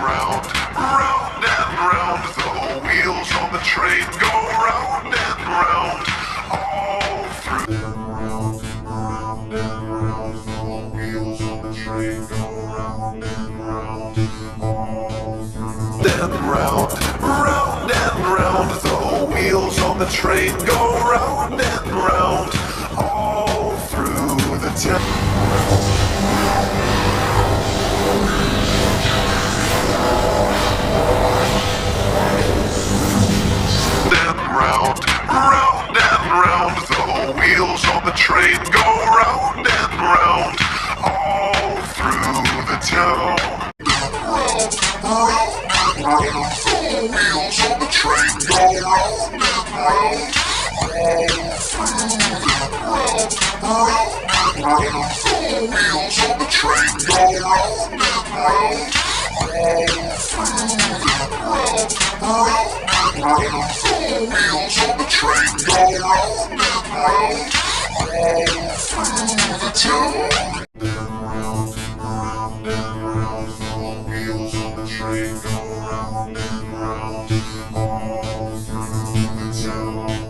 round and round, the wheels on the train go round and round, all through. Round and round, the wheels on the train go round and round, all through. Then round and round, the wheels on the train go round and round, all through the town. Round and round, the wheels on the train go round and round, all through the town. Round and round, the wheels on the train go round and round, all through the round and round, the wheels on the train go round and round, all through the round and round, the wheels on the train go round and round, all through the town.